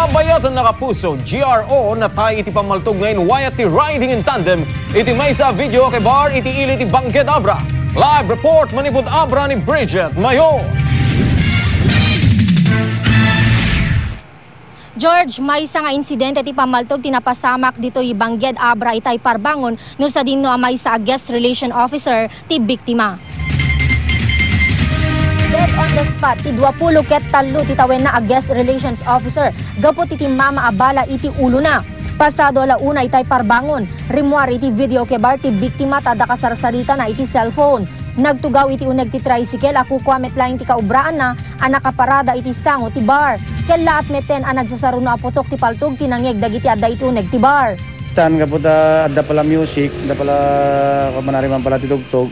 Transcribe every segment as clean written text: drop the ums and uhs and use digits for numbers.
Kabayatan na kapuso, GRO, Natay iti pammaltog ngayon wayat ti riding-in-tandem. Iti may sa video kay bar, iti ili ti Bangued, Abra. Live report manipod Abra ni Bridget Mayor. George, may isa nga insidente ti pammaltog tinapasamak dito i Bangued, Abra itay parbangon no sa dinno may sa guest relation officer ti biktima. Dead on the spot, ti 20 ket talo ti tawen na a guest relations officer. Gapot iti mama abala iti ulo na. Pasado alauna itay parbangon. Rimuar iti video kebar ti biktima tada kasarsarita na iti cellphone. Nagtugaw iti uneg ti tricycle ako kwamet laing ti kaubraan na anakaparada iti sango ti bar. Kella at meten ang nagsasaruno apotok ti paltog tinangeg dagiti adda iti uneg ti bar. Tan kapot adda pala music, adda pala kamanariman pala ti tugtog.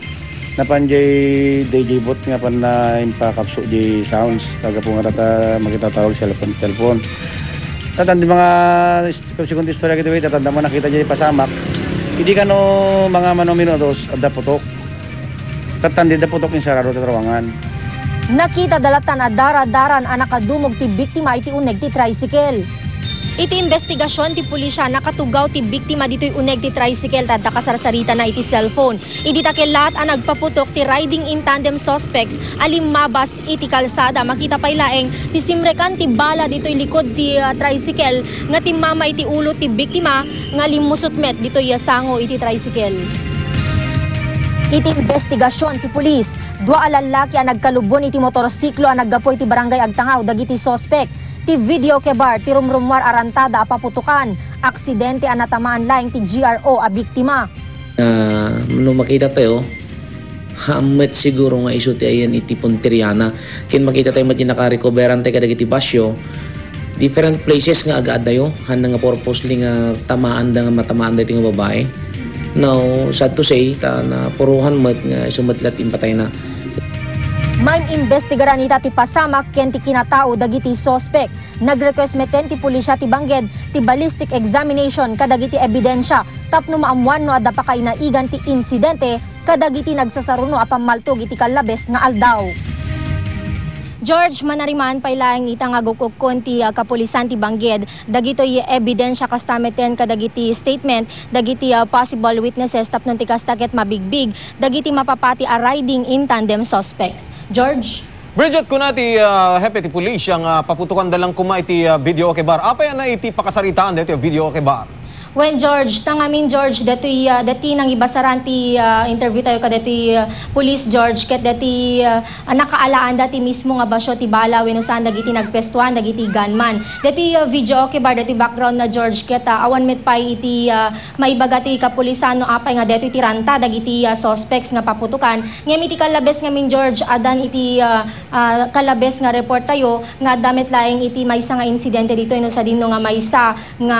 Napanjay DJ bot nga pan na impakapso di sounds kaga po nga tata magkitatawag cellphone. Tatan di mga sekund istorya kita tatanda mo nakita jay pasamak. Hindi kano mga minutos adda putok. Tatan di da putok yung sarado sa trawangan. Nakita dalatan a dara-daran ang nakadumog ti biktima iti uneg ti tricycle. Iti investigasyon ti pulisya nakatugaw ti biktima dito'y uneg ti tricycle tadda kasarsarita na iti cellphone. Idi takel lahat ang nagpaputok ti riding-in-tandem suspects alimabas iti kalsada. Makita pay laeng ti simrekan ti bala dito'y likod ti tricycle nga ti mama iti ulo ti biktima nga limusot met dito'y sango iti tricycle. Iti investigasyon ti pulis, dua alalaki ang nagkalubon iti motorsiklo ang naggapoy ti barangay Agtangaw dagiti suspect. Ti video kebar ti rumrumwar arantada apaputukan. Aksidente ang natamaan laing ti GRO a biktima. Nung makita tayo, hamet siguro nga iso ti ayan iti punteriana. Kin makita tayo mati nakarecoveran tayo kadagiti basyo. Different places nga aga-ada yo. Handa nga purposely nga tamaan da nga matamaan da iti nga babae. Now, sad to say, na puruhan mat nga sumatlat impatay na. May investigaran ita ti pasamak ken ti kinatao dagiti suspect. Nag-request meten ti pulisya ti Bangued ti ballistic examination kadagiti ebidensya tapno maamuan no adda pa kay naigan ti insidente kadagiti nagsasaruno a pammaltog iti kalabes nga aldaw. George, manariman pay laing ita nga gukukon ti kapulisan ti Bangued dagitoy ebidensya kastameten kadagiti statement dagiti possible witnesses tapno ti kastaket mabigbig dagiti mapapati a riding-in-tandem suspects. George? Bridget, kuna ti hepe ti pulis ang paputukan dalang kuma iti video ke bar. Apa yan na iti pakasaritaan dito video ke bar? When George, tangamin George, dati nang ibasaran ti interview tayo ka dati police George, ket dati nakaalaan dati mismo nga basyo ti bala wenno saan dagiti nagpestuan dagiti gunman. Dati video okay bar dati background na George ket awan met pay iti maibaga ti kapulisan no apay nga dati tiranta dagiti suspects nga paputukan. Ngem iti kalabes ngamin George adan iti kalabes nga report tayo nga damit laing iti maysa nga insidente dito ino sa dinno nga maysa nga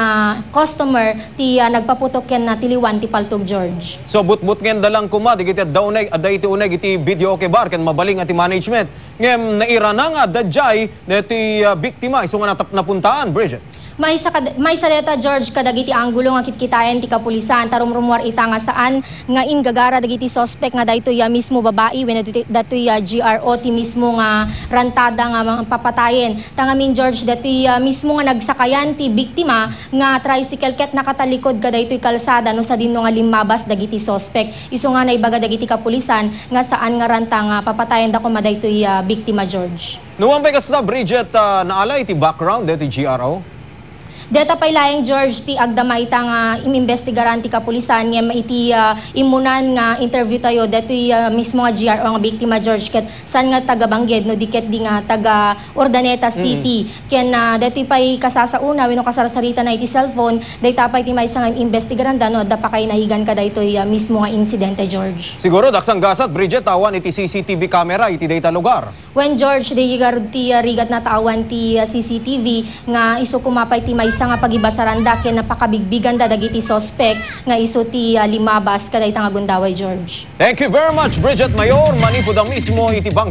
customer ti nagpaputok yan na tiliwan ti paltog George. So but ngem dalang kuma digiti dauneg adda iti uneg iti video okay bar ken mabaling ati management. Ngem naira na nga dadjay deti biktima isu nga napuntaan Bridget. May sa deta George kadagiti anggulo nga kitkitayen ti kapulisan tarumrumwar ita nga saan nga ingagara dagiti suspect nga daytoy mismo babae wenno datoy GRO ti mismo nga rantada nga papatayen. Tangamin George datoy mismo nga nagsakayan ti biktima nga tricycle ket nakatalikod kadaytoy kalsada no sa dinno nga limabas dagiti suspect. Isu nga naibaga dagiti kapulisan nga saan nga ranta nga papatayen da kuma daytoy biktima George. Nuwan pa kasda Bridget naala iti background dito GRO? Deta pay laing George ti agdamay ita nga imimbestigaran ti kapulisan ngem iti imunan nga interview tayo detoy mismo nga GRO nga biktima George ket san nga taga Bangued no diket di nga taga Urdaneta City ken detoy pay kasasauna wenno kasarsarita na iti cellphone dayta pay ti maysa nga investigaran no adda pa kay nahigan ka daytoy mismo nga insidente George. Siguro daksang gasat Bridget tawan iti CCTV camera iti dayta lugar. When George di rigat na tawan ti CCTV nga isu kumapay ti maysa nga pagibasaranda ken napakabigbigan da dagiti suspect nga isu ti limabas kadayta nga gundaway George. Thank you very much Bridget Mayor manipud ang mismo iti